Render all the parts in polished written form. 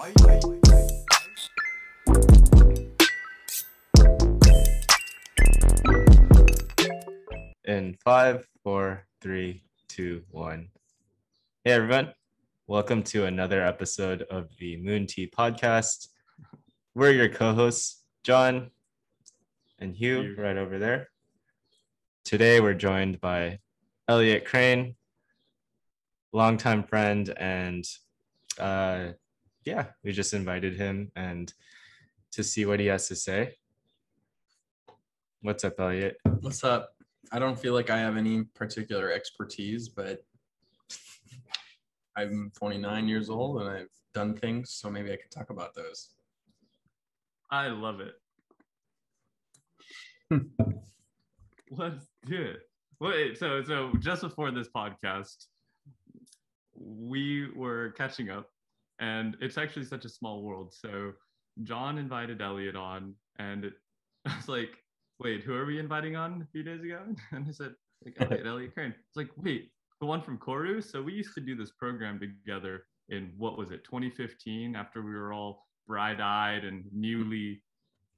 In 5, 4, 3, 2, 1. Hey everyone, welcome to another episode of the Moon Tea podcast. We're your co-hosts, John and Hugh, right over there. Today we're joined by Elliott Crane, longtime friend, and we just invited him and to see what he has to say. What's up, Elliott? What's up? I don't feel like I have any particular expertise, but I'm 29 years old and I've done things, so maybe I could talk about those. I love it. Let's do it. Wait, so just before this podcast, we were catching up, and it's actually such a small world. So John invited Elliott on, and I was like, wait, who are we inviting on a few days ago? And I said, Elliott Crane. It's like, wait, the one from Koru? So we used to do this program together in, 2015, after we were all bright-eyed and newly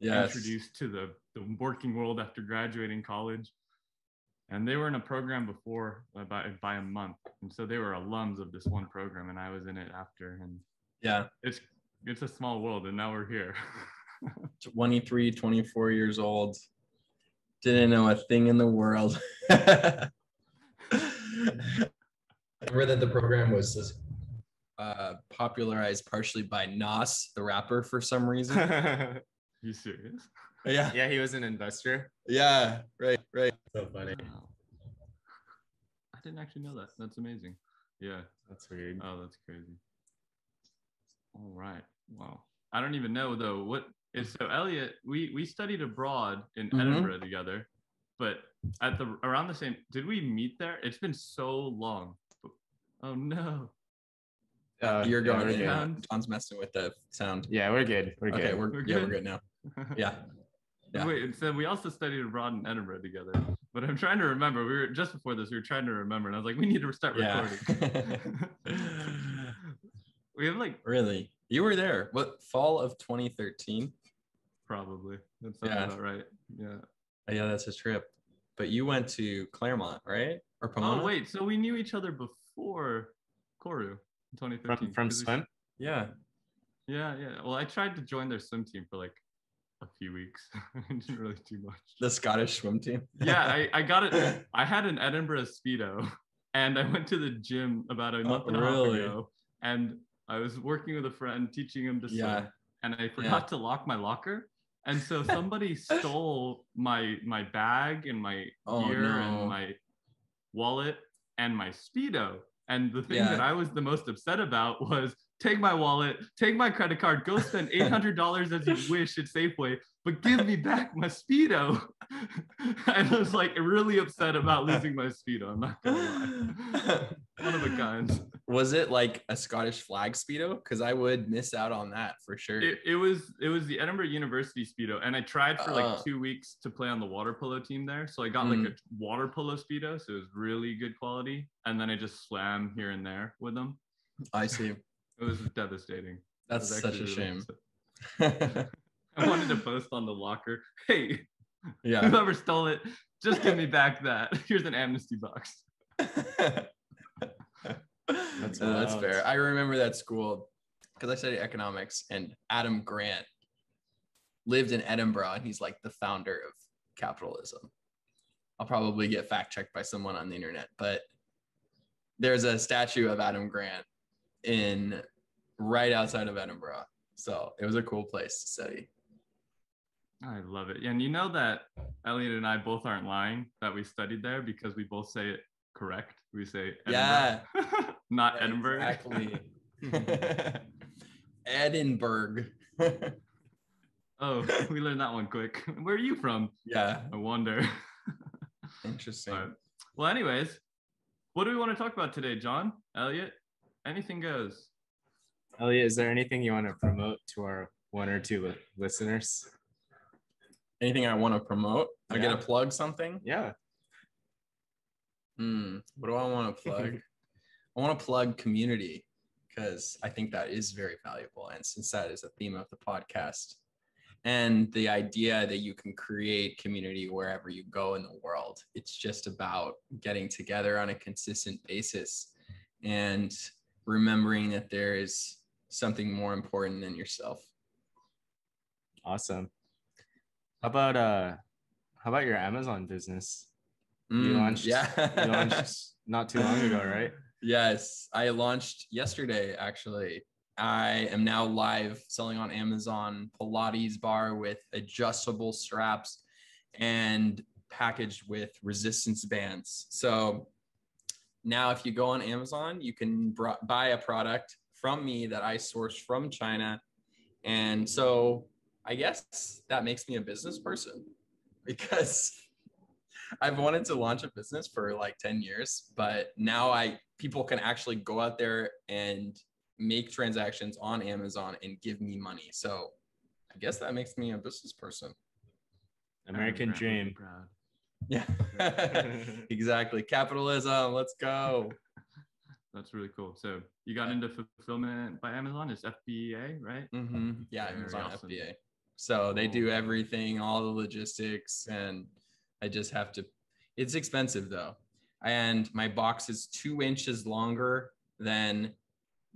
introduced to the working world after graduating college. And they were in a program before by a month. And so they were alums of this one program, and I was in it after. And yeah, it's a small world, and now we're here. 23, 24 years old. Didn't know a thing in the world. Remember that the program was popularized partially by Nas, the rapper, for some reason. You serious? Yeah, he was an investor. Yeah, right. So funny. Wow. I didn't actually know that. That's amazing. Yeah. That's weird. Oh, that's crazy. All right. Wow. I don't even know though. So Elliott, we studied abroad in Edinburgh together, but around the same, did we meet there? It's been so long. Oh no. You're going in. John's messing with the sound. Yeah, we're good. We're okay, good. We're good now. Yeah. Wait, so we also studied abroad in Edinburgh together, but I'm trying to remember. We were just before this. We were trying to remember, and I was like, we need to start recording. We have really. You were there. What, fall of 2013? Probably. That sounds about right. Yeah. Yeah, that's a trip. But you went to Claremont, right? Or Pomona? Oh wait, so we knew each other before Koru in 2013. From swim? Yeah. Yeah. Well, I tried to join their swim team for a few weeks. I didn't really do much. The Scottish swim team? Yeah, I got it. I had an Edinburgh Speedo, and I went to the gym about a month and a half ago, and I was working with a friend, teaching him to swim, and I forgot to lock my locker. And so somebody stole my bag and my gear and my wallet and my Speedo. And the thing that I was the most upset about was, take my wallet, take my credit card, go spend $800 as you wish at Safeway, but give me back my Speedo. And I was really upset about losing my Speedo. I'm not gonna lie. One of a kind. Was it like a Scottish flag Speedo? Because I would miss out on that for sure. It was the Edinburgh University Speedo, and I tried for 2 weeks to play on the water polo team there. So I got a water polo Speedo, so it was really good quality. And then I just swam here and there with them. I see. It was devastating. That's such a shame. I wanted to post on the locker, hey, whoever stole it, just give me back that. Here's an amnesty box. That's fair. I remember that school because I studied economics, and Adam Grant lived in Edinburgh, and he's like the founder of capitalism. I'll probably get fact checked by someone on the internet, but there's a statue of Adam Grant right outside of Edinburgh. So it was a cool place to study. I love it. And you know that Elliott and I both aren't lying that we studied there, because we both say it correct. We say Edinburgh, not Edinburgh. Exactly. Edinburgh. Oh, we learned that one quick. Where are you from? Yeah. I wonder. Interesting. Right. Well, anyways, what do we want to talk about today, John? Elliott? Anything goes. Elliott, is there anything you want to promote to our one or two listeners? Anything I want to promote? I get to plug something? Yeah. What do I want to plug? I want to plug community, because I think that is very valuable. And since that is a theme of the podcast, and the idea that you can create community wherever you go in the world, it's just about getting together on a consistent basis and remembering that there is something more important than yourself. Awesome. How about your Amazon business? You launched not too long ago, right? Yes, I launched yesterday, actually. I am now live selling on Amazon Pilates Bar with adjustable straps and packaged with resistance bands. So now if you go on Amazon, you can buy a product from me that I sourced from China. And so I guess that makes me a business person, because I've wanted to launch a business for like 10 years, but now people can actually go out there and make transactions on Amazon and give me money. So I guess that makes me a business person. American dream. Yeah, exactly. Capitalism. Let's go. That's really cool. So you got into fulfillment by Amazon. It's FBA, right? Mm-hmm. Yeah, Very Amazon awesome. FBA. So they do everything, all the logistics, and I just have to. It's expensive though, and my box is 2 inches longer than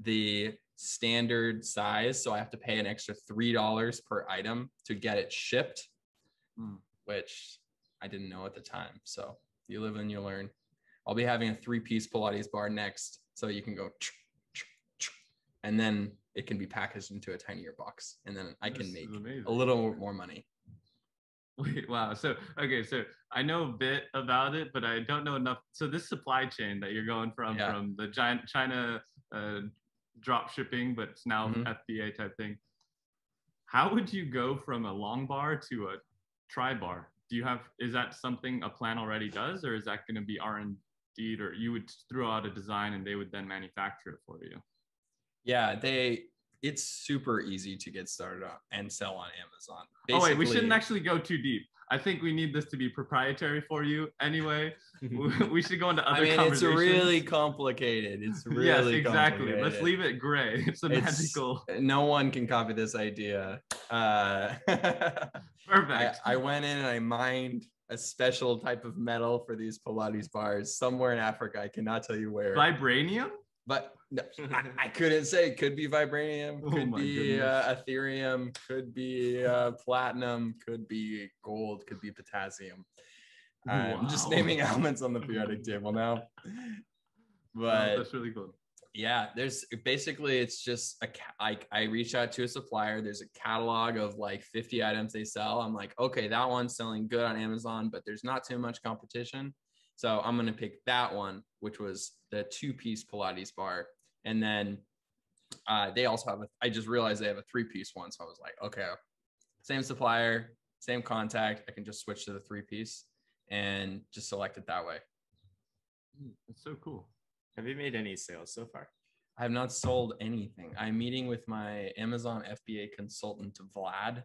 the standard size, so I have to pay an extra $3 per item to get it shipped, which I didn't know at the time. So you live and you learn. I'll be having a 3-piece Pilates bar next, so you can go, and then it can be packaged into a tinier box, and then I can make a little more money. Wait, wow. So I know a bit about it, but I don't know enough. So this supply chain that you're going from the giant China drop shipping, but it's now FBA type thing. How would you go from a long bar to a tri bar? Is that something a plan already does, or is that going to be R&D, or you would throw out a design and they would then manufacture it for you? Yeah, it's super easy to get started on and sell on Amazon. Oh wait, we shouldn't actually go too deep. I think we need this to be proprietary for you anyway. We should go into other conversations. It's really complicated. It's really yes, exactly. complicated. Let's leave it gray. It's magical. No one can copy this idea. Perfect. I went in and I mined a special type of metal for these Pilates bars somewhere in Africa. I cannot tell you where. Vibranium? But no, I couldn't say. Could be vibranium, could be Ethereum, could be platinum, could be gold, could be potassium. I'm just naming elements on the periodic table now. But that's really cool. Yeah, it's just I reach out to a supplier. There's a catalog of like 50 items they sell. I'm like, okay, that one's selling good on Amazon, but there's not too much competition. So I'm going to pick that one, which was the 2-piece Pilates bar. And then they also have I just realized they have a 3-piece one. So I was like, okay, same supplier, same contact. I can just switch to the 3-piece and just select it that way. That's so cool. Have you made any sales so far? I have not sold anything. I'm meeting with my Amazon FBA consultant, Vlad,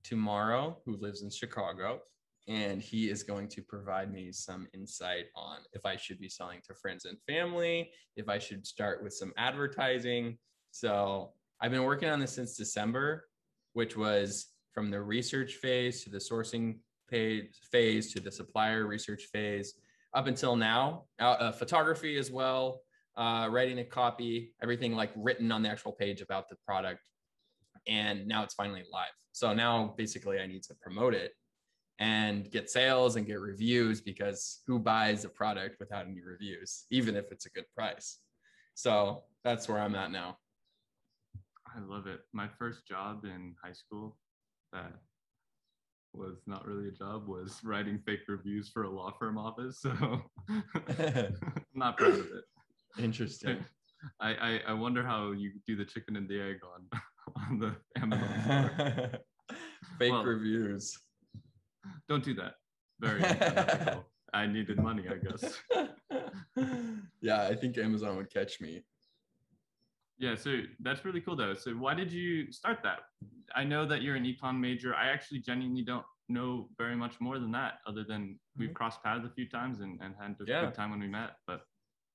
tomorrow, who lives in Chicago. And he is going to provide me some insight on if I should be selling to friends and family, if I should start with some advertising. So I've been working on this since December, which was from the research phase to the sourcing phase to the supplier research phase up until now. Photography as well, writing a copy, everything like written on the actual page about the product. And now it's finally live. So now basically I need to promote it and get sales and get reviews, because who buys a product without any reviews, even if it's a good price? So that's where I'm at now. I love it. My first job in high school that was not really a job was writing fake reviews for a law firm office. So I'm not proud of it. Interesting. I wonder how you do the chicken and the egg on the Amazon store. Fake reviews. Don't do that. Very unethical. I needed money, I guess. Yeah, I think Amazon would catch me. Yeah, so that's really cool though. So why did you start that? I know that you're an econ major. I actually genuinely don't know very much more than that, other than we've crossed paths a few times and had a good time when we met. But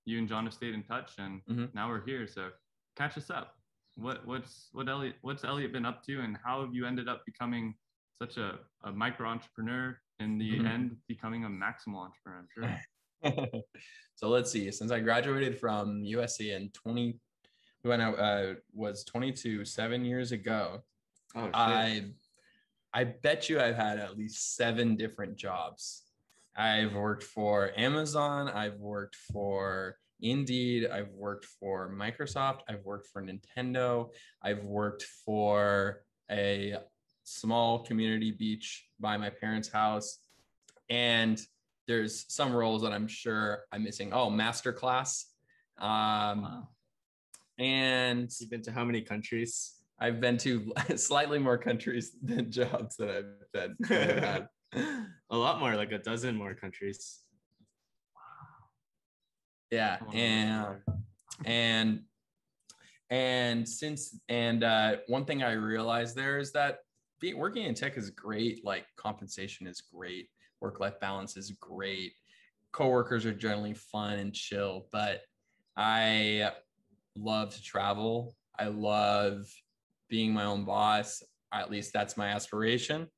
you and John have stayed in touch, and now we're here. So catch us up. What's Elliott been up to, and how have you ended up becoming such a micro entrepreneur, in the end becoming a maximal entrepreneur, I'm sure. So let's see. Since I graduated from USC when I was 22, 7 years ago, I bet you I've had at least 7 different jobs. I've worked for Amazon. I've worked for Indeed. I've worked for Microsoft. I've worked for Nintendo. I've worked for a small community beach by my parents' house. And there's some roles that I'm sure I'm missing. Oh, masterclass. Wow. And you've been to how many countries? I've been to slightly more countries than jobs that I've had. A lot more, like a dozen more countries. Yeah. And one thing I realized there is that working in tech is great. Like, compensation is great. Work-life balance is great. Coworkers are generally fun and chill, but I love to travel. I love being my own boss. At least that's my aspiration.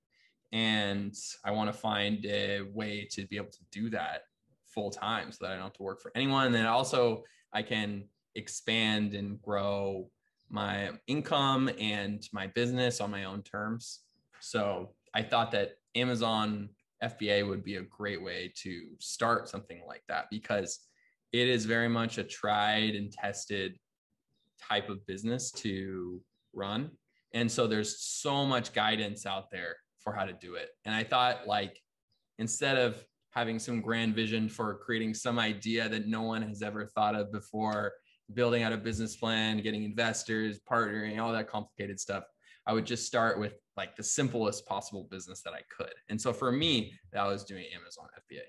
And I want to find a way to be able to do that full time so that I don't have to work for anyone. And then also I can expand and grow my income and my business on my own terms. So I thought that Amazon FBA would be a great way to start something like that, because it is very much a tried and tested type of business to run. And so there's so much guidance out there for how to do it. And I thought, like, instead of having some grand vision for creating some idea that no one has ever thought of before, building out a business plan, getting investors, partnering, all that complicated stuff, I would just start with like the simplest possible business that I could. And so for me, that was doing Amazon FBA.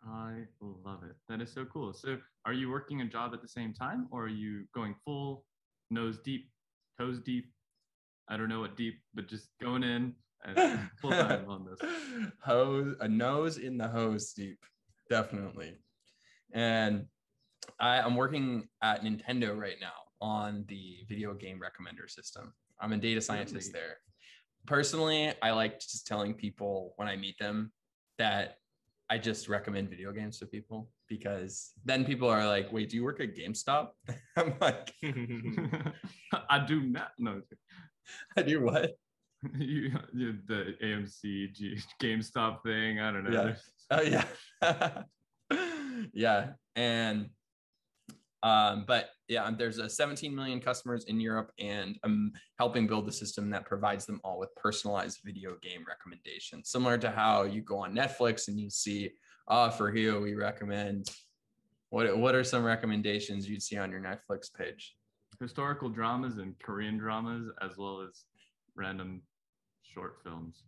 I love it. That is so cool. So are you working a job at the same time, or are you going full nose deep, toes deep? I don't know what deep, but just going in and full time on this. A nose in the hose deep, definitely. And I'm working at Nintendo right now on the video game recommender system. I'm a data scientist there. Personally, I like just telling people when I meet them that I just recommend video games to people, because then people are like, wait, do you work at GameStop? I'm like, I do not know. I do what? you the AMC GameStop thing. I don't know. Yeah. Oh yeah. Yeah. And but yeah, there's 17 million customers in Europe, and I'm helping build the system that provides them all with personalized video game recommendations, similar to how you go on Netflix and you see, for Hugh, we recommend, what are some recommendations you'd see on your Netflix page? Historical dramas and Korean dramas, as well as random short films.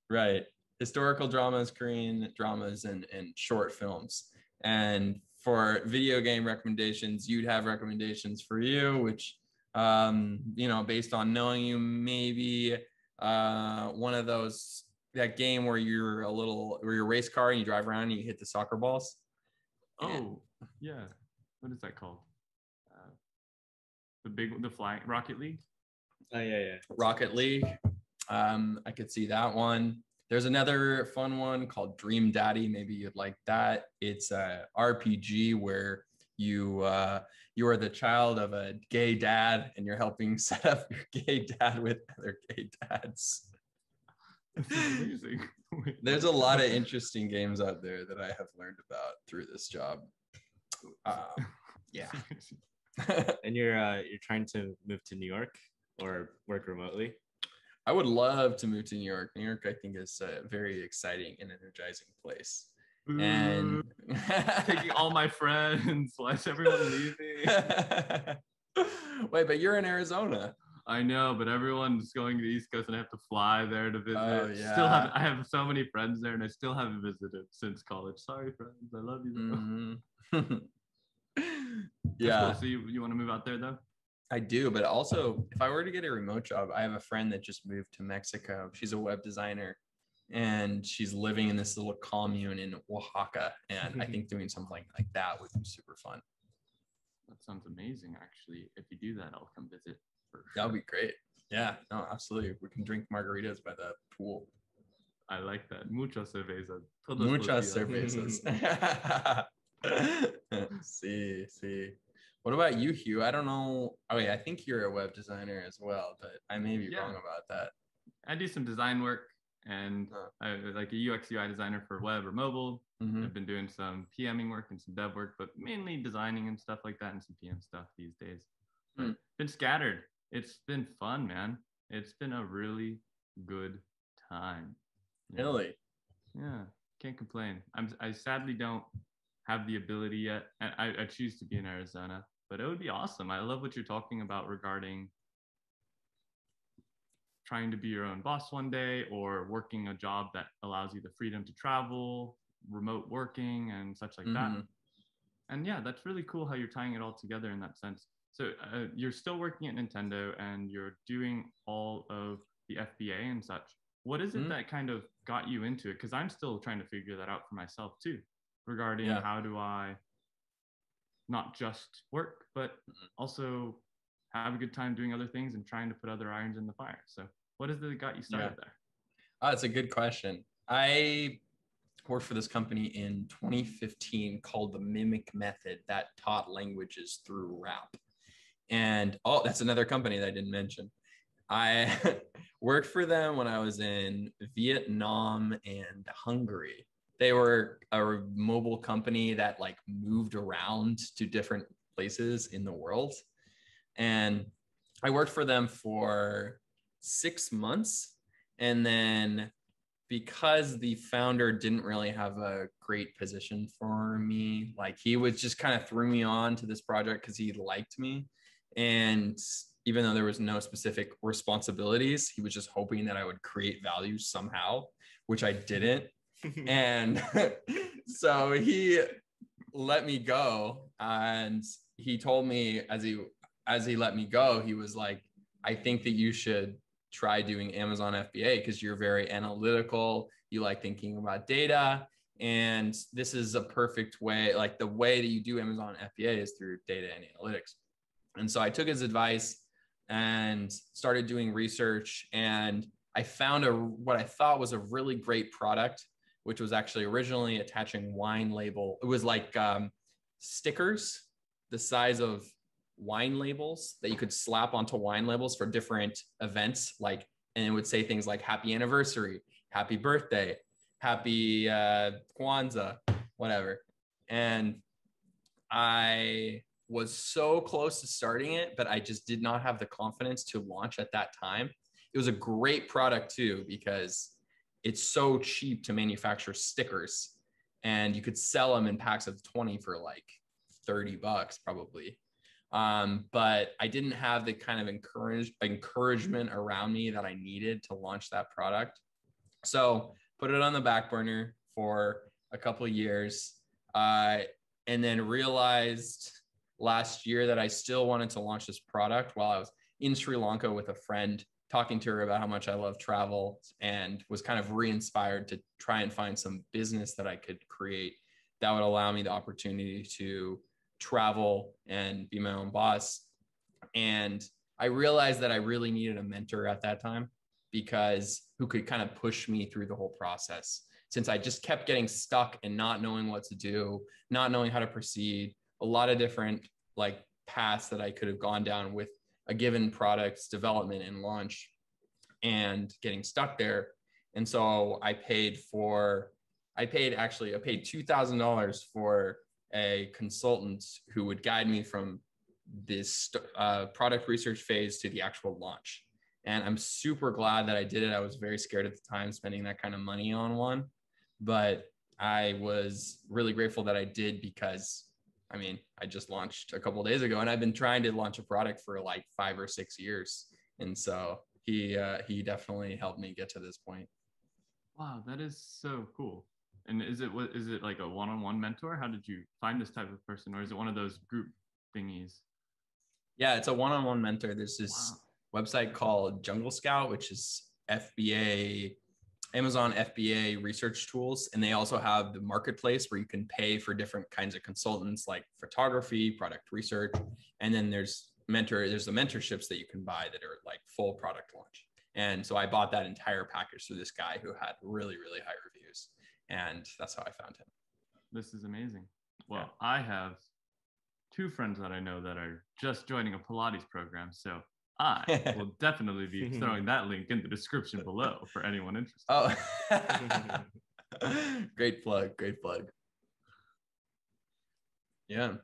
Right. Historical dramas, Korean dramas, and short films. And for video game recommendations, you'd have recommendations for you, which, based on knowing you, maybe one of those, that game where you're a race car and you drive around and you hit the soccer balls. Oh, yeah. What is that called? The flying Rocket League? Oh, yeah. Rocket League. I could see that one. There's another fun one called Dream Daddy. Maybe you'd like that. It's a RPG where you are the child of a gay dad, and you're helping set up your gay dad with other gay dads. That's amazing. There's a lot of interesting games out there that I have learned about through this job. Yeah. And you're trying to move to New York or work remotely? I would love to move to New York. New York, I think, is a very exciting and energizing place. And taking all my friends, why's everyone leaving? Wait, but you're in Arizona. I know, but everyone's going to the East Coast and I have to fly there to visit. Oh, yeah. I have so many friends there, and I still haven't visited since college. Sorry, friends. I love you. Mm-hmm. Yeah. Cool. So you want to move out there though? I do, but also if I were to get a remote job, I have a friend that just moved to Mexico. She's a web designer, and she's living in this little commune in Oaxaca. And I think doing something like that would be super fun. That sounds amazing. Actually, if you do that, I'll come visit. That would be great. Yeah, no, absolutely. We can drink margaritas by the pool. I like that. Muchas cervezas. Muchas cervezas. See. What about you, Hugh? I don't know. Oh, yeah, I think you're a web designer as well, but I may be wrong about that. I do some design work, and I'm like a UX UI designer for web or mobile. I've been doing some PMing work and some dev work, but mainly designing and stuff like that, and some PM stuff these days. Been scattered. It's been fun, man. It's been a really good time. Really? Yeah, can't complain. I sadly don't have the ability yet. I choose to be in Arizona, but it would be awesome. I love what you're talking about regarding trying to be your own boss one day, or working a job that allows you the freedom to travel, remote working, and such like that. And yeah, that's really cool how you're tying it all together in that sense. So you're still working at Nintendo, and you're doing all of the FBA and such. What is it that kind of got you into it? Because I'm still trying to figure that out for myself too, regarding how do I not just work, but also have a good time doing other things and trying to put other irons in the fire. So what is it that got you started there? Oh, it's a good question. I worked for this company in 2015 called the Mimic Method that taught languages through rap. And that's another company that I didn't mention. I worked for them when I was in Vietnam and Hungary. They were a mobile company that like moved around to different places in the world. And I worked for them for 6 months. And then because the founder didn't really have a great position for me, like he was just kind of threw me on to this project because he liked me. And even though there was no specific responsibilities, he was just hoping that I would create value somehow, which I didn't. And so he let me go. And he told me as he let me go, he was like, I think that you should try doing Amazon FBA because you're very analytical. You like thinking about data. And this is a perfect way, like the way that you do Amazon FBA is through data and analytics. And so I took his advice and started doing research, and I found what I thought was a really great product, which was actually originally attaching wine label. It was like stickers the size of wine labels that you could slap onto wine labels for different events, like, and it would say things like happy anniversary, happy birthday, happy Kwanzaa, whatever. And I was so close to starting it, but I just did not have the confidence to launch at that time. It was a great product too, because it's so cheap to manufacture stickers, and you could sell them in packs of 20 for like $30 probably. But I didn't have the kind of encouragement around me that I needed to launch that product. So put it on the back burner for a couple of years, and then realized last year that I still wanted to launch this product while I was in Sri Lanka with a friend, talking to her about how much I love travel, and was kind of re-inspired to try and find some business that I could create that would allow me the opportunity to travel and be my own boss. And I realized that I really needed a mentor at that time, because who could kind of push me through the whole process, since I just kept getting stuck and not knowing what to do, not knowing how to proceed, a lot of different like paths that I could have gone down with a given product's development and launch, and getting stuck there. And so I paid $2,000 for a consultant who would guide me from this product research phase to the actual launch. And I'm super glad that I did it. I was very scared at the time spending that kind of money on one, but I was really grateful that I did, because I mean, I just launched a couple of days ago, and I've been trying to launch a product for like 5 or 6 years. And so he definitely helped me get to this point. Wow, that is so cool. And is it like a one-on-one mentor? How did you find this type of person, or is it one of those group thingies? Yeah, it's a one-on-one mentor. There's this website called Jungle Scout, which is FBA Amazon FBA research tools, and they also have the marketplace where you can pay for different kinds of consultants like photography, product research, and then there's the mentorships that you can buy that are like full product launch. And so I bought that entire package through this guy who had really, really high reviews, and that's how I found him. This is amazing. Well, I have 2 friends that I know that are just joining a Pilates program, so I will definitely be throwing that link in the description below for anyone interested. Oh, great plug. Yeah.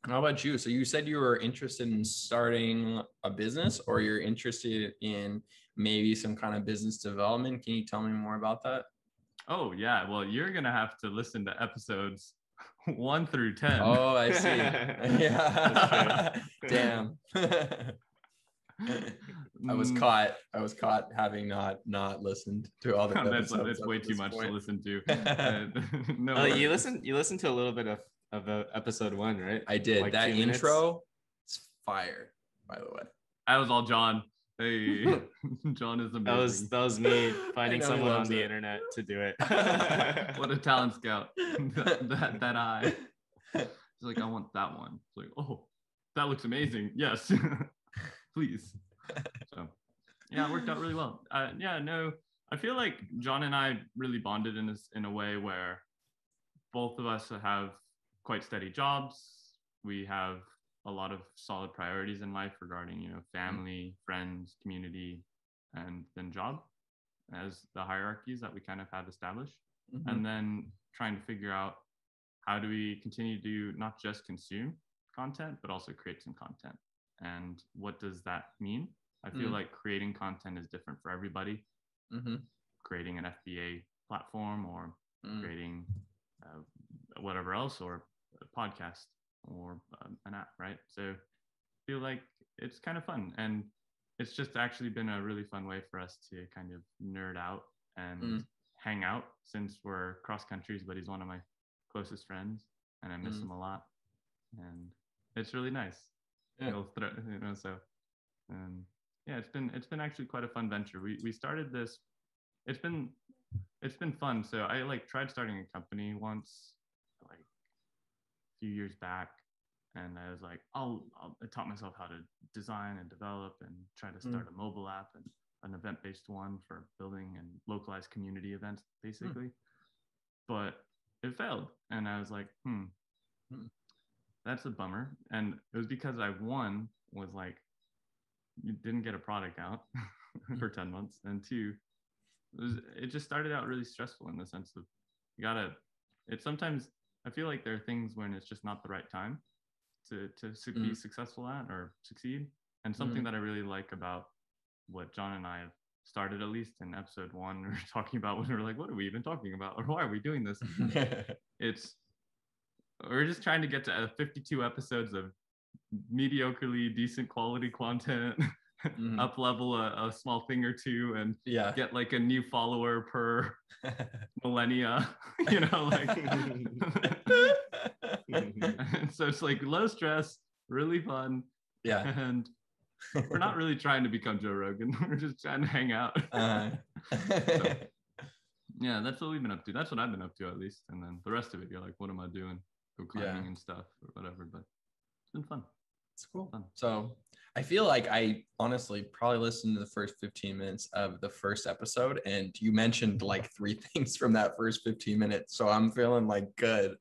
How about you? So you said you were interested in starting a business, or you're interested in maybe some kind of business development. Can you tell me more about that? Oh, yeah. Well, you're going to have to listen to episodes 1 through 10. Oh, I see. Yeah. Damn. I was caught having not listened to all the episodes. That's way too much to listen to. No, you listened to a little bit of episode 1, right? I did. Like that intro is fire, by the way. That was all John. Hey, John is amazing. That was me finding someone on the internet to do it. What a talent scout. that eye. He's like, I want that one. It's like, oh, that looks amazing. Yes. Please. So yeah, it worked out really well. I feel like John and I really bonded in a way where both of us have quite steady jobs. We have a lot of solid priorities in life regarding, family, friends, community, and then job as the hierarchies that we kind of have established. Mm-hmm. And then trying to figure out how do we continue to not just consume content, but also create some content. And what does that mean? I feel like creating content is different for everybody. Mm-hmm. Creating an FBA platform or creating whatever else, or a podcast or an app, right? So I feel like it's kind of fun. And it's just actually been a really fun way for us to kind of nerd out and hang out, since we're cross countries, but he's one of my closest friends and I miss him a lot. And it's really nice. Yeah. It's been actually quite a fun venture. We started this. It's been fun. So I tried starting a company once, like a few years back, and I was like, I taught myself how to design and develop and try to start a mobile app and an event-based one for building and localized community events, basically. But it failed, and I was like, that's a bummer. And it was because was like, you didn't get a product out for 10 months. And 2, it just started out really stressful in the sense of sometimes I feel like there are things when it's just not the right time to be successful at or succeed. And something that I really like about what John and I have started, at least in episode 1, we were talking about when we were like, what are we even talking about? Or why are we doing this? We're just trying to get to 52 episodes of mediocrely decent quality content, up level a small thing or 2, and get like a new follower per millennia, and so it's like low stress, really fun. Yeah. And we're not really trying to become Joe Rogan. We're just trying to hang out. So, yeah, that's what we've been up to. That's what I've been up to, at least. And then the rest of it, you're like, what am I doing? Go climbing and stuff or whatever. But it's been fun. It's cool. Fun. So I feel like I honestly probably listened to the first 15 minutes of the first episode, and you mentioned like 3 things from that first 15 minutes. So I'm feeling like good.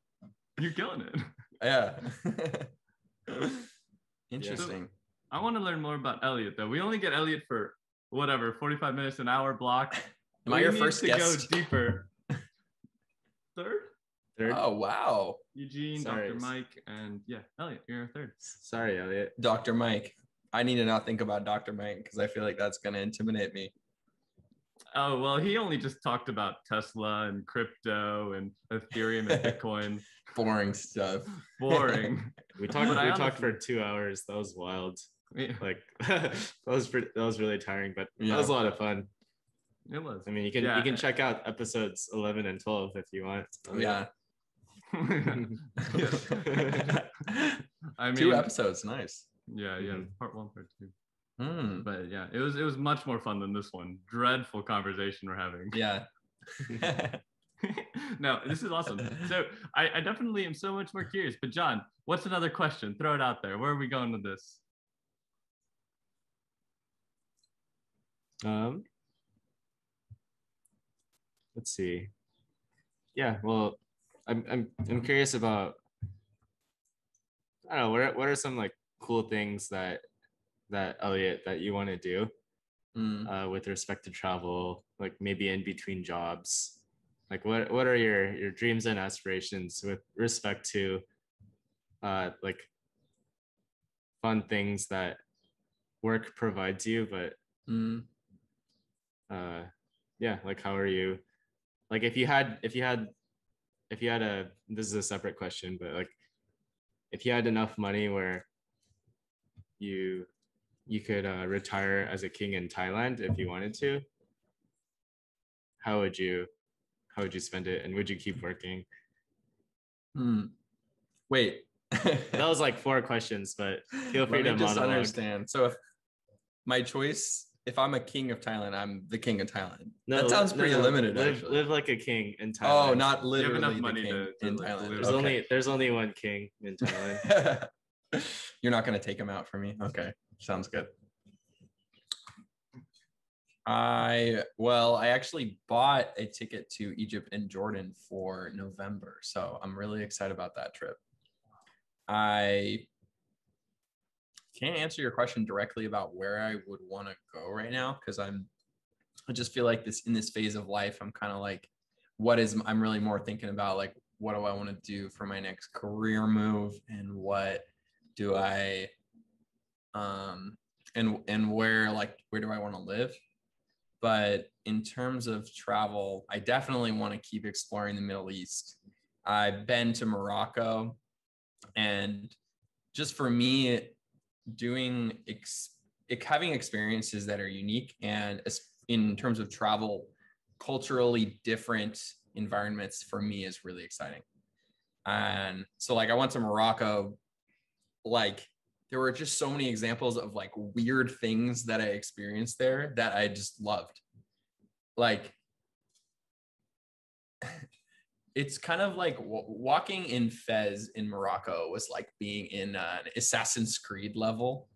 You're killing it. Yeah. Interesting. So, I want to learn more about Elliott, though. We only get Elliott for 45 minutes, an hour block. Am I your first guest? Go deeper. Third? Oh, wow. Eugene, sorry. Dr. Mike, and Elliott, you're 3rd. Sorry, Elliott. Dr. Mike. I need to not think about Dr. Mike because I feel like that's going to intimidate me. Oh, well, he only just talked about Tesla and crypto and Ethereum and Bitcoin. Boring stuff. Boring. We talked for 2 hours. That was wild. Yeah. Like that was really tiring, but that was a lot of fun. It was. I mean, you can check out episodes 11 and 12 if you want. Yeah. I mean, 2 episodes, nice. Yeah, part 1, part 2. But yeah, it was much more fun than this one. Dreadful conversation we're having. Yeah, No, this is awesome. So I definitely am so much more curious. But John, what's another question? Throw it out there. Where are we going with this? Let's see. Yeah, well, I'm curious about, I don't know, what are some like cool things that Elliot that you want to do with respect to travel, like maybe in between jobs? Like what are your dreams and aspirations with respect to like fun things that work provides you, but yeah, like how are you, like if you had a, this is a separate question, but like if you had enough money where you could retire as a king in Thailand if you wanted to, how would you spend it, and would you keep working? Wait. That was like 4 questions, but feel free to just monologue. Understand. So if my choice, if I'm a king of Thailand, I'm the king of Thailand. No, that sounds pretty limited. Live like a king in Thailand. Oh, not literally. You have enough money to in Thailand. There's only one king in Thailand. You're not going to take him out for me. Okay, sounds good. I actually bought a ticket to Egypt and Jordan for November, so I'm really excited about that trip. I can't answer your question directly about where I would want to go right now, because I just feel like in this phase of life, I'm kind of like, I'm really more thinking about like, what do I want to do for my next career move, and what do I and where do I want to live? But in terms of travel, I definitely want to keep exploring the Middle East. I've been to Morocco, and just for me, having experiences that are unique, and in terms of travel, culturally different environments for me is really exciting. And so like I went to Morocco, like there were just so many examples of like weird things that I experienced there that I just loved. Like it's kind of like walking in Fez in Morocco was like being in an Assassin's Creed level.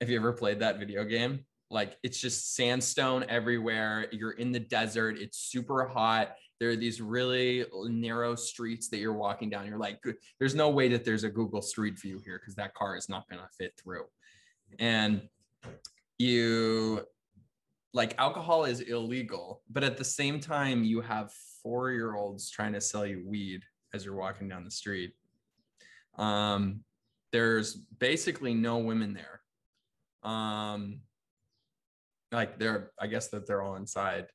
Have you ever played that video game? Like it's just sandstone everywhere. You're in the desert. It's super hot. There are these really narrow streets that you're walking down. You're like, there's no way that there's a Google Street View here, because that car is not going to fit through. And like alcohol is illegal, but at the same time, you have 4-year-olds trying to sell you weed as you're walking down the street. There's basically no women there. Like I guess that they're all inside.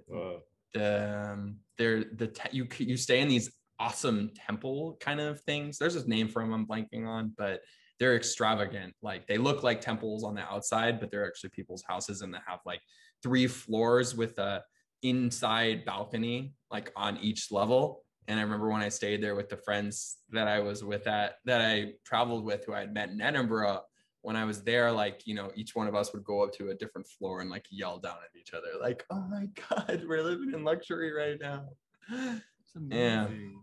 Whoa. You stay in these awesome temple kind of things. There's this name for them I'm blanking on, but they're extravagant. Like they look like temples on the outside, but they're actually people's houses, and they have like 3 floors with a inside balcony like on each level. And I remember when I stayed there with the friends that I was with that I traveled with, who I had met in Edinburgh, when I was there, like, you know, each one of us would go up to a different floor and like yell down at each other, like, oh my God, we're living in luxury right now. It's amazing.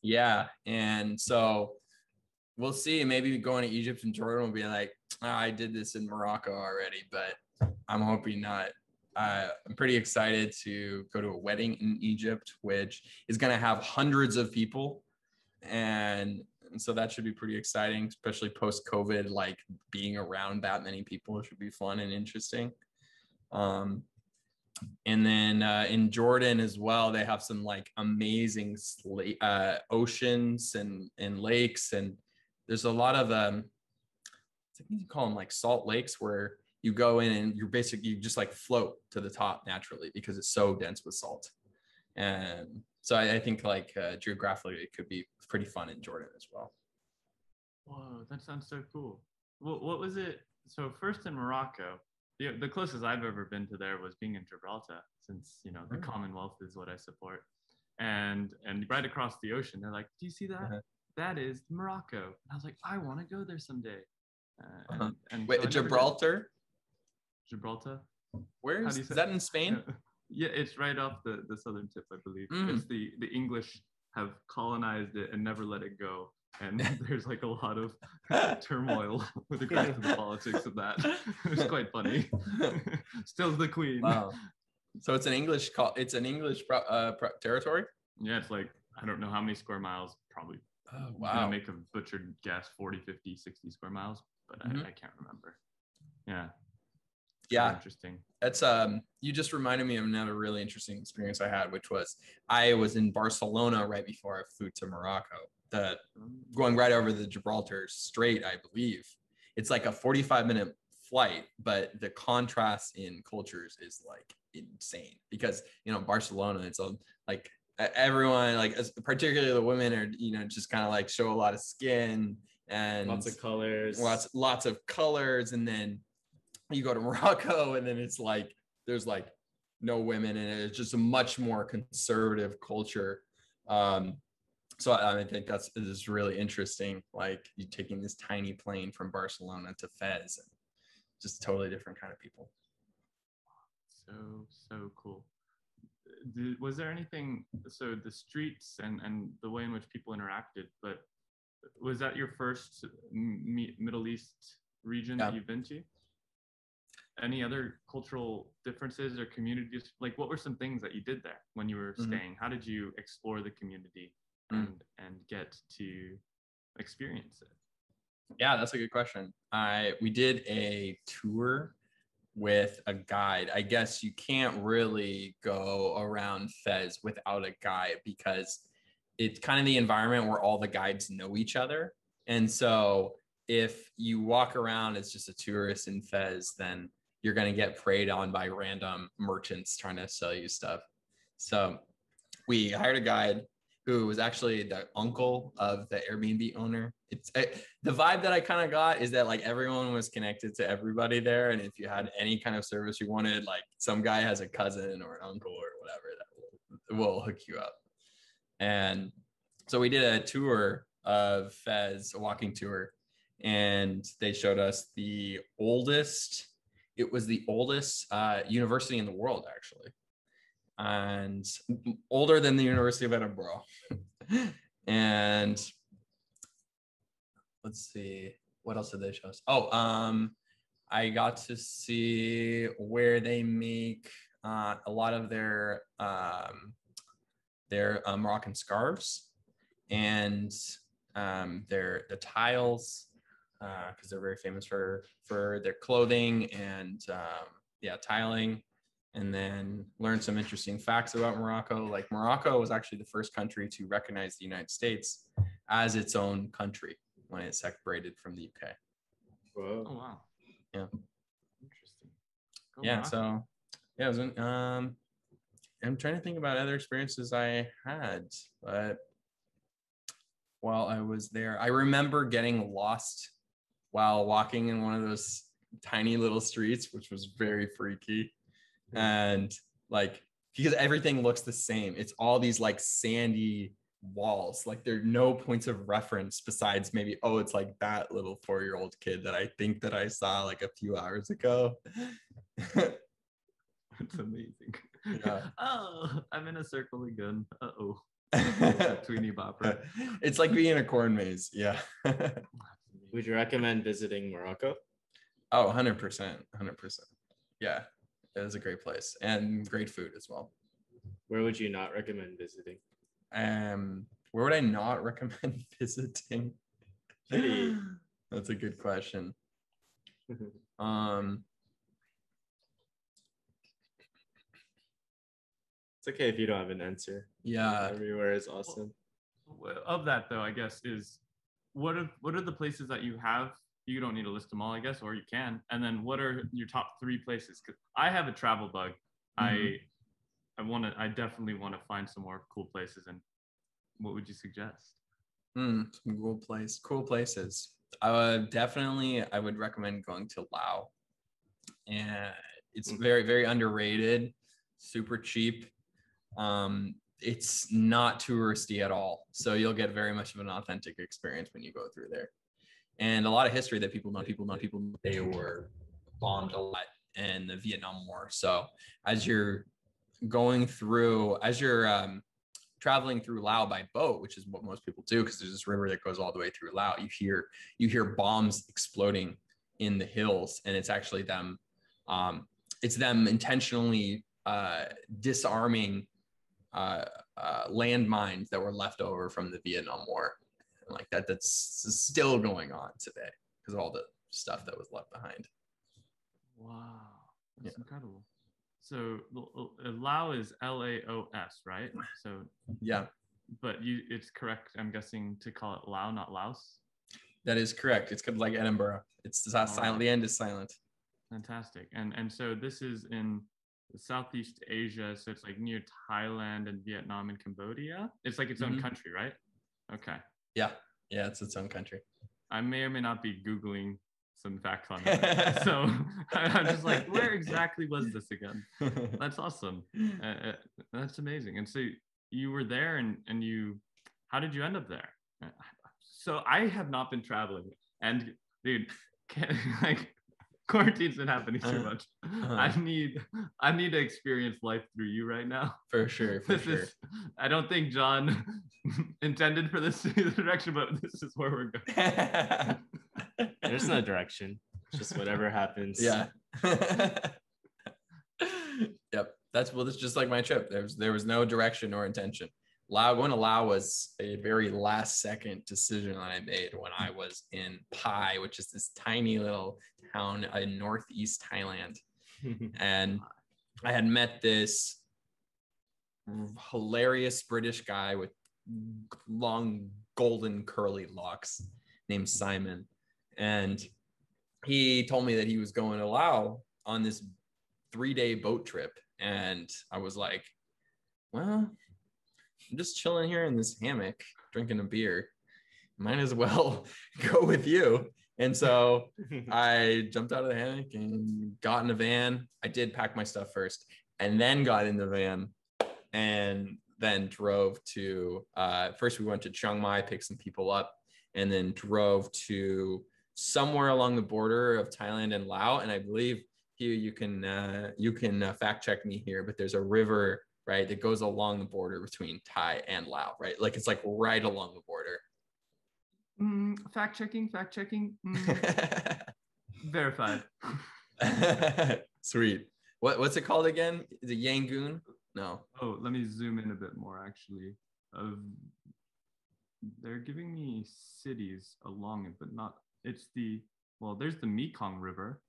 Yeah. And so we'll see. Maybe going to Egypt and Jordan will be like, oh, I did this in Morocco already, but I'm hoping not. I'm pretty excited to go to a wedding in Egypt, which is going to have hundreds of people. And so that should be pretty exciting, especially post-COVID, like being around that many people should be fun and interesting. And then in Jordan as well, they have some like amazing oceans and lakes. And there's a lot of, I think you call them like salt lakes, where you go in and you just like float to the top naturally because it's so dense with salt. And so I think like geographically, it could be pretty fun in Jordan as well. Whoa, that sounds so cool. What was it? So first in Morocco, the closest I've ever been to there was being in Gibraltar, since, you know, the Commonwealth is what I support. And right across the ocean, they're like, do you see that? Uh-huh. That is Morocco. And I was like, I want to go there someday. Wait, so Gibralter? Gibraltar? Where is that in Spain? Yeah, it's right off the southern tip, I believe. It's the English have colonized it and never let it go. And there's like a lot of turmoil with regards to the politics of that. It's quite funny. Still the queen. Wow. So it's an English territory? Yeah, it's like, I don't know how many square miles, probably. Oh, I'm wow. gonna make a butchered guess, 40, 50, 60 square miles, but I can't remember. Yeah. Yeah. Interesting. That's you just reminded me of another really interesting experience I had, which was I was in Barcelona right before I flew to Morocco. Going right over the Gibraltar Strait, I believe. It's like a 45-minute flight, but the contrast in cultures is like insane because, you know, Barcelona, it's like everyone, like particularly the women are, you know, just kind of like show a lot of skin and lots of colors, lots of colors. And then you go to Morocco and then it's like, there's like no women in it. It's just a much more conservative culture. So I think is really interesting. Like you taking this tiny plane from Barcelona to Fez, and just totally different kind of people. So cool. Was there anything, so the streets and the way in which people interacted, but was that your first Middle East region that you've been to? Any other cultural differences or communities? Like what were some things that you did there when you were staying? How did you explore the community and get to experience it? Yeah, that's a good question. We did a tour with a guide. I guess you can't really go around Fez without a guide because it's kind of the environment where all the guides know each other. And so if you walk around as just a tourist in Fez, then you're going to get preyed on by random merchants trying to sell you stuff. So we hired a guide who was actually the uncle of the Airbnb owner. The vibe that I kind of got is that like everyone was connected to everybody there. And if you had any kind of service you wanted, like some guy has a cousin or an uncle or whatever that will hook you up. And so we did a tour of Fez, a walking tour, and they showed us the oldest university in the world, actually. And older than the University of Edinburgh. And let's see, what else did they show us? I got to see where they make a lot of their Moroccan scarves and the tiles, because they're very famous for their clothing and tiling. And then learn some interesting facts about Morocco. Like Morocco was actually the first country to recognize the United States as its own country when it separated from the UK. Whoa. Oh, wow. Yeah. Interesting. So yeah, it was I'm trying to think about other experiences I had, but while I was there, I remember getting lost while walking in one of those tiny little streets, which was very freaky. And like, because everything looks the same. It's all these like sandy walls. Like there are no points of reference besides maybe, it's like that little 4-year-old kid that I think that I saw like a few hours ago. It's amazing. Yeah. Oh, I'm in a circle again. Uh-oh. Tweenie bopper. It's like being in a corn maze. Yeah. Would you recommend visiting Morocco? Oh, 100%. 100%. Yeah. It was a great place and great food as well. Where would you not recommend visiting? Where would I not recommend visiting? That's a good question. It's okay if you don't have an answer. Yeah. Everywhere is awesome. Of that though, I guess, is what are the places that you have? You don't need to list them all, I guess, or you can. And then what are your top 3 places? Because I have a travel bug. I definitely want to find some more cool places. And what would you suggest? Some cool places. I would recommend going to Laos. And it's very, very underrated, super cheap. It's not touristy at all. So you'll get very much of an authentic experience when you go through there. And a lot of history that people know, they were bombed a lot in the Vietnam War. So as you're going through, as you're traveling through Laos by boat, which is what most people do, because there's this river that goes all the way through Laos. You hear bombs exploding in the hills, and it's actually them. It's them intentionally disarming landmines that were left over from the Vietnam War, and like that's still going on today because of all the stuff that was left behind. Wow, that's incredible. So Lao is Laos, right? So yeah, but it's correct, I'm guessing, to call it Lao, not Laos. That is correct. It's like Edinburgh. It's silent. Right. The end is silent. Fantastic. And so this is in Southeast Asia, so it's like near Thailand and Vietnam and Cambodia. It's like its own country, right? Okay. Yeah, it's its own country. I may or may not be Googling some facts on it. So I'm just like, where exactly was this again? That's awesome. That's amazing. And so you were there, and how did you end up there? So I have not been traveling, and dude, quarantine's been happening too much. I need to experience life through you right now. For sure. I don't think John intended for this to be the direction, but this is where we're going. There's no direction. It's just whatever happens. Yeah. Yep. That's just like my trip. There was no direction or intention. Going to Laos was a very last second decision that I made when I was in Pai, which is this tiny little town in northeast Thailand. And I had met this hilarious British guy with long golden curly locks named Simon. And he told me that he was going to Laos on this 3-day boat trip. And I was like, well, I'm just chilling here in this hammock, drinking a beer. Might as well go with you. And so I jumped out of the hammock and got in a van. I did pack my stuff first, and then got in the van and then drove to, first we went to Chiang Mai, picked some people up, and then drove to somewhere along the border of Thailand and Laos. And I believe, Hugh, you can fact check me here, but there's a river, right, that goes along the border between Thai and Laos, right? Like it's like right along the border. Fact checking. Verified. Sweet. What's it called again? Is it Yangon? No. Oh, let me zoom in a bit more, actually. They're giving me cities along it, but not, there's the Mekong River.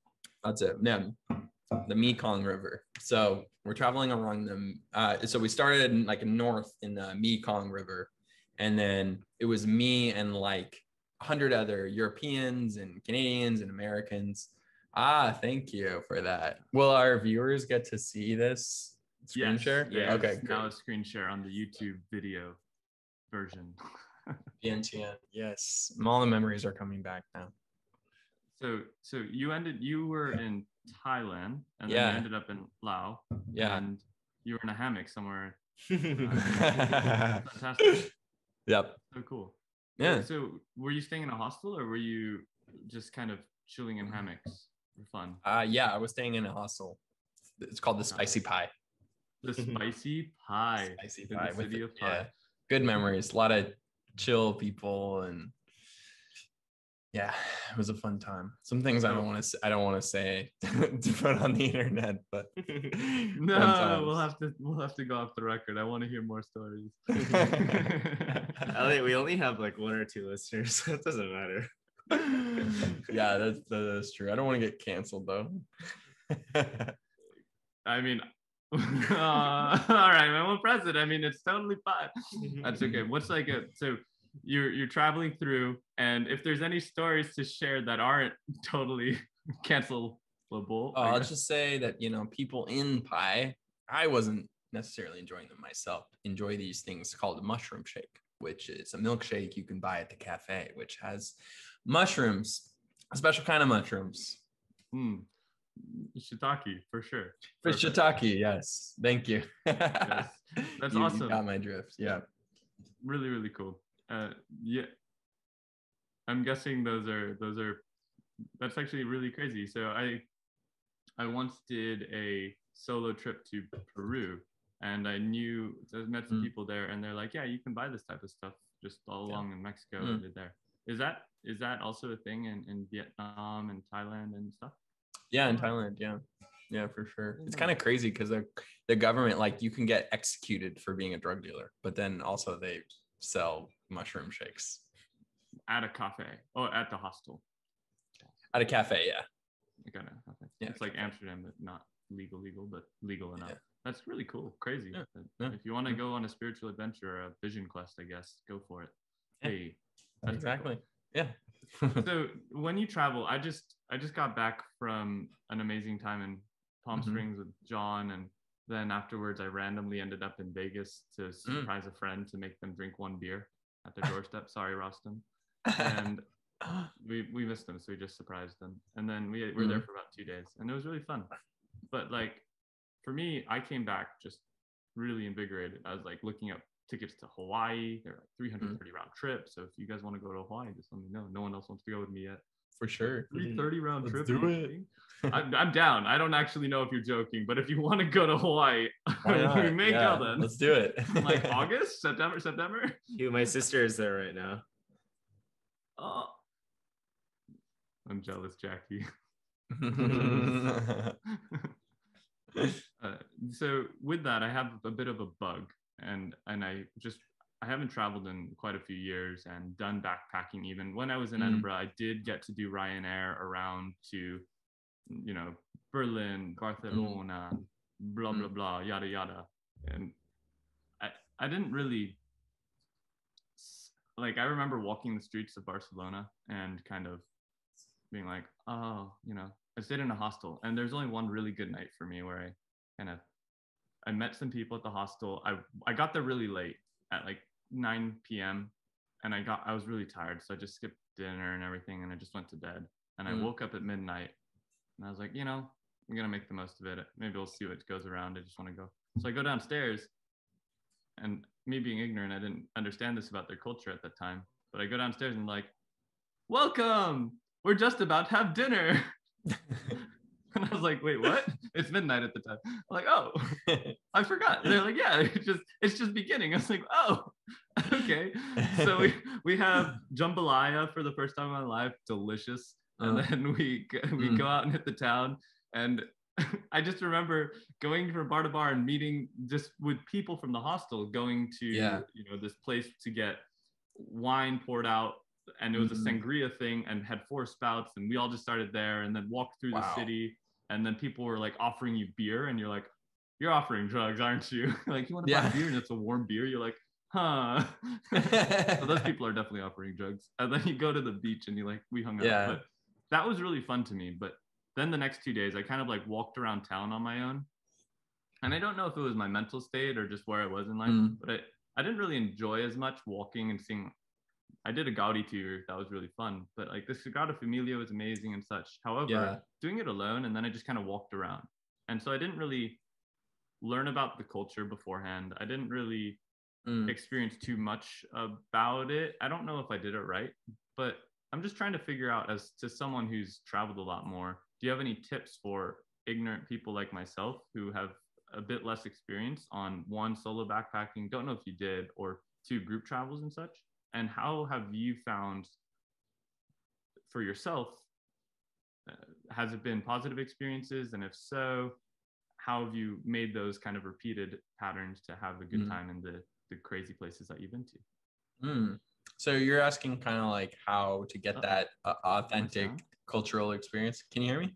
That's it. Yeah. The Mekong River. So we're traveling along them. So we started north in the Mekong River, and then it was me and like 100 other Europeans and Canadians and Americans. Thank you for that. Will our viewers get to see this screen share? Yeah. Okay. Now it's screen share on the YouTube video version. BNTN. Yes. All the memories are coming back now. So you were in Thailand, and then you ended up in Laos. Yeah. And you were in a hammock somewhere. Fantastic. Yep. So cool. Yeah. So were you staying in a hostel, or were you just kind of chilling in hammocks for fun? Yeah, I was staying in a hostel. It's called the Spicy Pie. The Spicy Pie. Spicy Pie. In the city of Pie. Yeah. Good memories. A lot of chill people, and yeah, it was a fun time. Some things I don't want to say to put on the internet, but no, we'll have to go off the record. I want to hear more stories. Elliot, we only have like 1 or 2 listeners, so it doesn't matter. Yeah, that's true. I don't want to get canceled though. I mean, all right, I won't press it. I mean, it's totally fine. That's okay. What's so you're traveling through, and if there's any stories to share that aren't totally cancelable, I'll just say that, people in Pai, I wasn't necessarily enjoying them myself. Enjoy these things called a mushroom shake, which is a milkshake you can buy at the cafe, which has mushrooms, a special kind of mushrooms. Shiitake, for sure. For shiitake, yes. Thank you. Yes. That's awesome. You got my drift. Yeah. Really, really cool. Yeah. I'm guessing that's actually really crazy. So I once did a solo trip to Peru, And I met some people there, and they're like, yeah, you can buy this type of stuff just all along in Mexico and there. Is that also a thing in Vietnam and Thailand and stuff? Yeah, in Thailand, yeah, for sure. It's kind of crazy because the government, like, you can get executed for being a drug dealer, but then also they sell mushroom shakes at a cafe or at the hostel. At a cafe, yeah. Like at a cafe. Yeah, it's like Amsterdam, but not legal, but legal enough. Yeah. That's really cool, crazy. Yeah. If you want to go on a spiritual adventure or a vision quest, I guess, go for it. Yeah. Hey, that's exactly. Cool. Yeah. So when you travel, I just got back from an amazing time in Palm Springs with John, and then afterwards I randomly ended up in Vegas to surprise a friend to make them drink one beer at their doorstep. Sorry, Rostam. And we missed them, so we just surprised them. And then we were there for about 2 days, and it was really fun. But like for me, I came back just really invigorated. I was like looking up tickets to Hawaii. They're like 330 round trip. So if you guys want to go to Hawaii, just let me know. No one else wants to go with me yet. For sure. 330 round trip. Do it. I'm down. I don't actually know if you're joking, but if you want to go to Hawaii, we may go then. Let's do it. Like August, September. My sister is there right now. Oh, I'm jealous, Jackie. So with that, I have a bit of a bug, and I haven't traveled in quite a few years and done backpacking. Even when I was in Edinburgh, I did get to do Ryanair around to, Berlin, Barcelona, blah blah blah, yada yada. And I didn't really like. I remember walking the streets of Barcelona and kind of being like, oh, I stayed in a hostel, and there's only one really good night for me where I met some people at the hostel. I got there really late at like 9 p.m. and I was really tired, so I just skipped dinner and everything, and I just went to bed. And I woke up at midnight, and I was like, I'm gonna make the most of it. Maybe we'll see what goes around. I just want to go. So I go downstairs, and me being ignorant, I didn't understand this about their culture at that time. But I go downstairs and like, welcome. We're just about to have dinner. And I was like, wait, what? It's midnight at the time. I'm like, oh, I forgot. They're like, yeah, it's just beginning. I was like, oh, okay. So we have jambalaya for the first time in my life, delicious. And then we go out and hit the town. And I just remember going from bar to bar and meeting just with people from the hostel, going to this place to get wine poured out. And it was a sangria thing, and had 4 spouts, and we all just started there and then walked through the city. And then people were like offering you beer, and you're like, you're offering drugs, aren't you? Like, you want to buy beer and it's a warm beer? You're like, huh. So those people are definitely offering drugs. And then you go to the beach and we hung out. But that was really fun to me. But then the next 2 days, I kind of like walked around town on my own. And I don't know if it was my mental state or just where I was in life, but I didn't really enjoy as much walking and seeing. I did a Gaudi tour that was really fun, but like the Sagrada Familia was amazing and such. However, doing it alone, and then I just kind of walked around, and so I didn't really learn about the culture beforehand. I didn't really experience too much about it. I don't know if I did it right, but I'm just trying to figure out, as to someone who's traveled a lot more, do you have any tips for ignorant people like myself who have a bit less experience on 1, solo backpacking, don't know if you did, or 2, group travels and such? And how have you found for yourself, has it been positive experiences? And if so, how have you made those kind of repeated patterns to have a good time in the crazy places that you've been to? So you're asking kind of like how to get that authentic cultural experience. Can you hear me?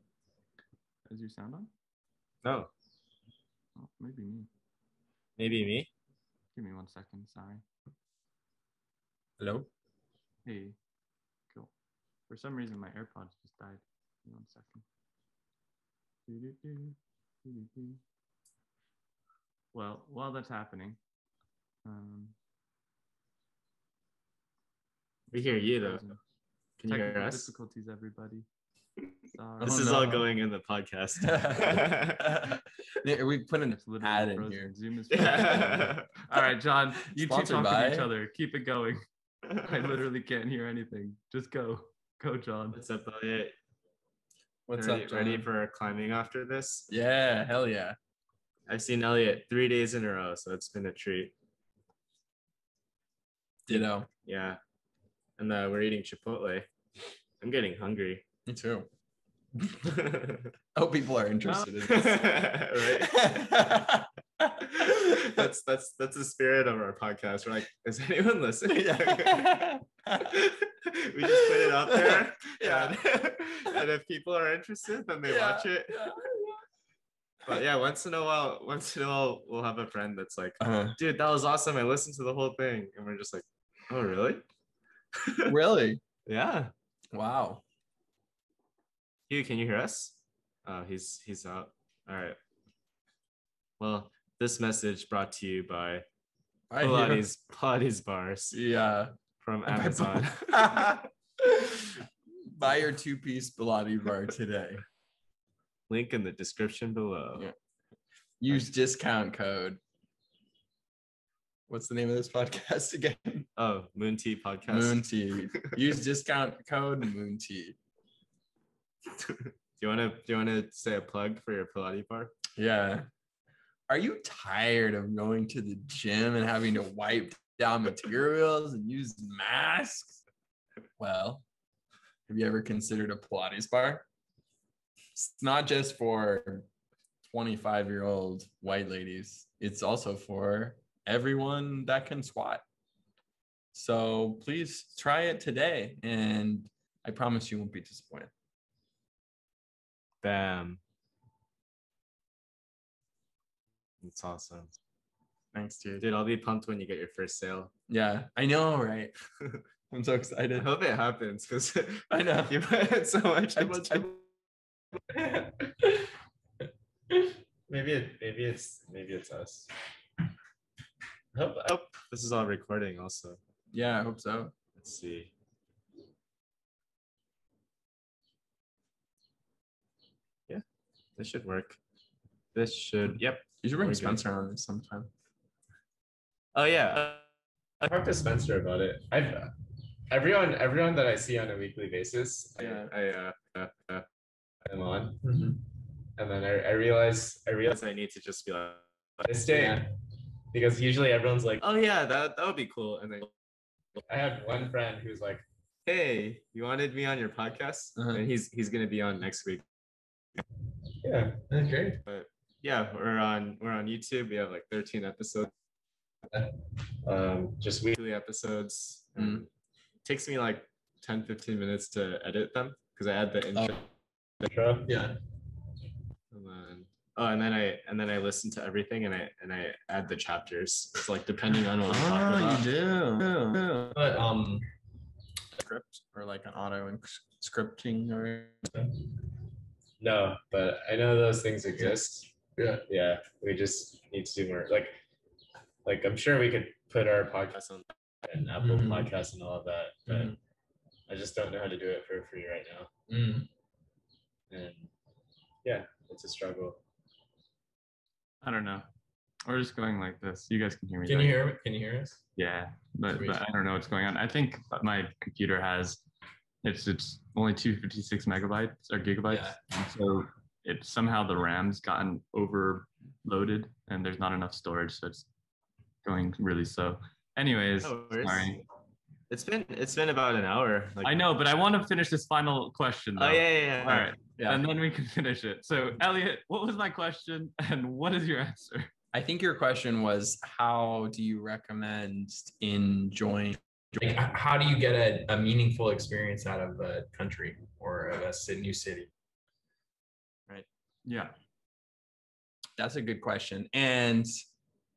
Is your sound on? No. Oh, maybe me. Maybe me? Give me 1 second, sorry. Hello? Hey, cool. For some reason, my AirPods just died. Give me 1 second. Well, while that's happening, we hear you though. Can you hear technical us? difficulties, everybody. Sorry. This is all going in the podcast. We put an ad in here. Zoom is all right, John. You two talk to each other. Keep it going. I literally can't hear anything. Just go, John. What's up, Elliott? What's up, John? Ready for climbing after this? Yeah, hell yeah. I've seen Elliott 3 days in a row, so it's been a treat. Ditto. Yeah. And we're eating Chipotle. I'm getting hungry. Me too. I hope people are interested in this. Right. That's the spirit of our podcast. We're like, is anyone listening? We just put it out there. Yeah. And if people are interested, then they watch it. Yeah. But yeah, once in a while, we'll have a friend that's like, dude, that was awesome. I listened to the whole thing. And we're just like, oh, really? Really? Yeah. Wow. Hugh, can you hear us? Oh, he's out. All right. Well, this message brought to you by Pilates Bars. Yeah. From Amazon. Buy your 2-piece Pilates bar today. Link in the description below. Yeah. Use discount code. What's the name of this podcast again? Oh, Moon Tea Podcast. Moon Tea. Use discount code Moon Tea. Do you want to say a plug for your Pilates bar? Yeah. Are you tired of going to the gym and having to wipe down materials and use masks? Well, have you ever considered a Pilates bar? It's not just for 25-year-old white ladies. It's also for everyone that can squat. So please try it today, and I promise you won't be disappointed. Bam. That's awesome. Thanks, dude. Dude, I'll be pumped when you get your first sale. Yeah, I know, right? I'm so excited. I hope it happens because I know you put in so much. Maybe it's us. I hope this is all recording also. Yeah, I hope so. Let's see. Yeah, this should work. Yep. You should bring Spencer on this sometime. Oh yeah, I talked to Spencer about it. Everyone that I see on a weekly basis, I'm on, and then I realize I need to just be like, stay, because usually everyone's like, oh yeah, that would be cool, and then I have one friend who's like, hey, you wanted me on your podcast, and he's gonna be on next week. Yeah, that's great. But yeah, we're on YouTube. We have like 13 episodes. Just weekly episodes. It takes me like 10-15 minutes to edit them because I add the intro. Yeah. And then I listen to everything and I add the chapters. It's like depending on what we talk about. You do. But script or like an auto scripting or no, but I know those things exist. Yeah. We just need to do more. Like I'm sure we could put our podcast on and Apple Podcasts and all of that, but I just don't know how to do it for free right now. And yeah, it's a struggle. I don't know. We're just going like this. You guys can hear me. Can you hear me? Can you hear us? Yeah, but I don't know what's going on. I think my computer has it's only 256 megabytes or gigabytes. Yeah. So it's somehow the RAM's gotten overloaded and there's not enough storage, so it's going really slow. Anyways, sorry. It's been about an hour. I know, but I want to finish this final question though. Oh yeah. All right. Yeah. And then we can finish it. So Elliott, what was my question and what is your answer? I think your question was, how do you recommend enjoying? Like, how do you get a meaningful experience out of a country or a new city? Right. Yeah. That's a good question. And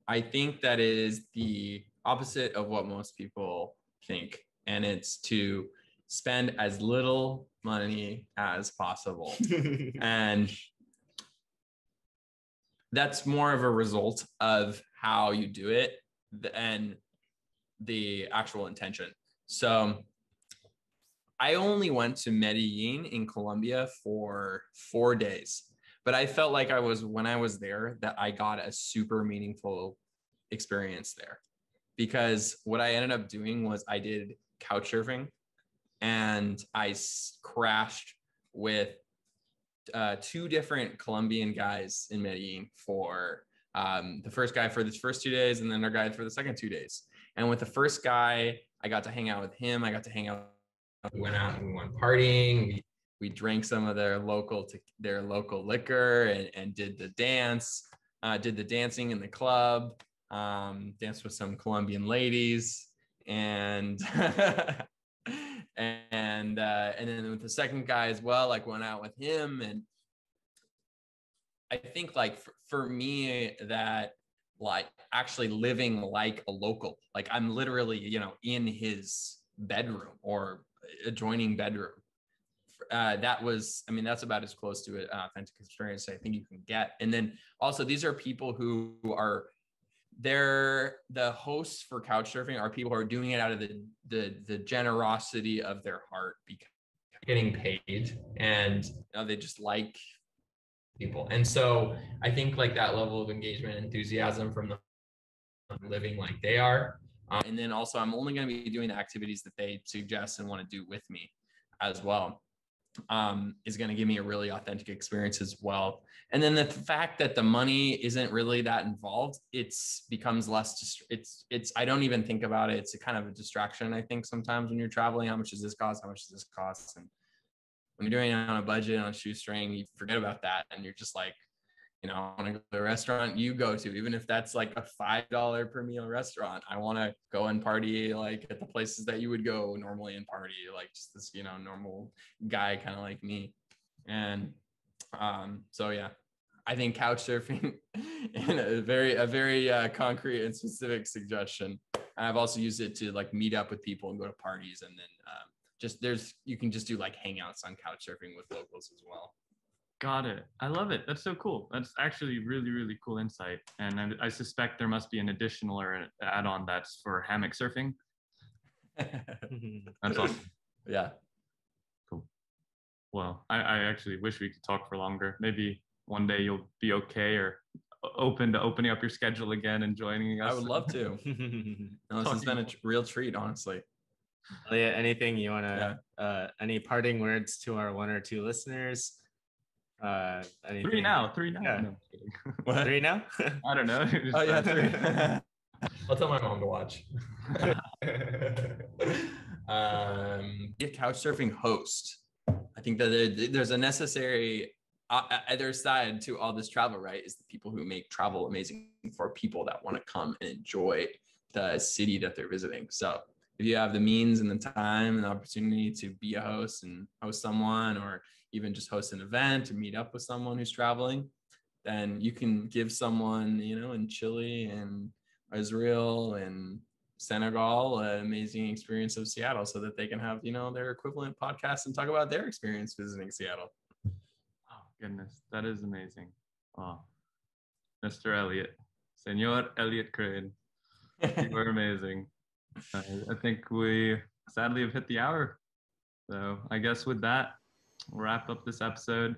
I think that is the opposite of what most people think. And it's to spend as little money as possible. And that's more of a result of how you do it than the actual intention. So I only went to Medellin in Colombia for 4 days, but I felt like when I was there, that I got a super meaningful experience there, because what I ended up doing was I did Couchsurfing and I crashed with 2 different Colombian guys in Medellin for The first guy for the first 2 days, and then our guy for the second 2 days. And with the first guy, I got to hang out with him. I got to hang out. We went out and we went partying. We drank some of their local liquor and did the dance. Did the dancing in the club. Danced with some Colombian ladies, and and then with the second guy as well, like went out with him. And I think like for me, that like actually living like a local, like I'm literally, you know, in his bedroom or adjoining bedroom. That was, I mean, that's about as close to an authentic experience I think you can get. And then also these are people who are, they're the hosts for Couchsurfing are people who are doing it out of the generosity of their heart, because getting paid, and you know, they just like people. And so I think like that level of engagement and enthusiasm from the living like they are. And then also I'm only going to be doing the activities that they suggest and want to do with me as well. Is going to give me a really authentic experience as well. And then the fact that the money isn't really that involved, it's becomes less, I don't even think about it. It's a kind of a distraction, I think, sometimes when you're traveling. How much does this cost? How much does this cost? And when you're doing it on a budget, on a shoestring, you forget about that. And you're just like, you know, I want to go to the restaurant you go to, even if that's like a $5 per meal restaurant. I want to go and party like at the places that you would go normally and party, like just this, you know, normal guy kind of like me. And so yeah, I think Couchsurfing in a very concrete and specific suggestion. I've also used it to like meet up with people and go to parties, and then you can just do like hangouts on Couchsurfing with locals as well. Got it. I love it. That's so cool. That's actually really, really cool insight. And I suspect there must be an additional or an add-on that's for hammock surfing. That's awesome. Yeah. Cool. Well, I actually wish we could talk for longer. Maybe one day you'll be okay or open to opening up your schedule again and joining us. I would love to. No, this has been a real treat, honestly. Elliott, anything you want to, any parting words to our one or two listeners? Anything? Three now. Yeah. No, What? 3 now? I don't know. Oh yeah, 3. I'll tell my mom to watch. Be a Couchsurfing host. I think that there's a necessary other side to all this travel, right? Is the people who make travel amazing for people that want to come and enjoy the city that they're visiting. So if you have the means and the time and the opportunity to be a host and host someone, or even just host an event and meet up with someone who's traveling, then you can give someone, you know, in Chile and Israel and Senegal an amazing experience of Seattle, so that they can have, you know, their equivalent podcast and talk about their experience visiting Seattle. Oh, goodness. That is amazing. Oh, Mr. Elliott, Senor Elliott Crane, you were amazing. I think we sadly have hit the hour. So I guess with that, we'll wrap up this episode.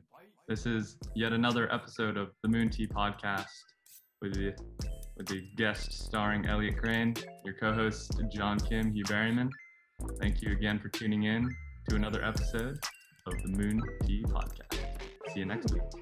This is yet another episode of the Moon Tea Podcast with the guest starring Elliott Crane, your co-host John Kim, Hugh Berryman. Thank you again for tuning in to another episode of the Moon Tea Podcast. See you next week.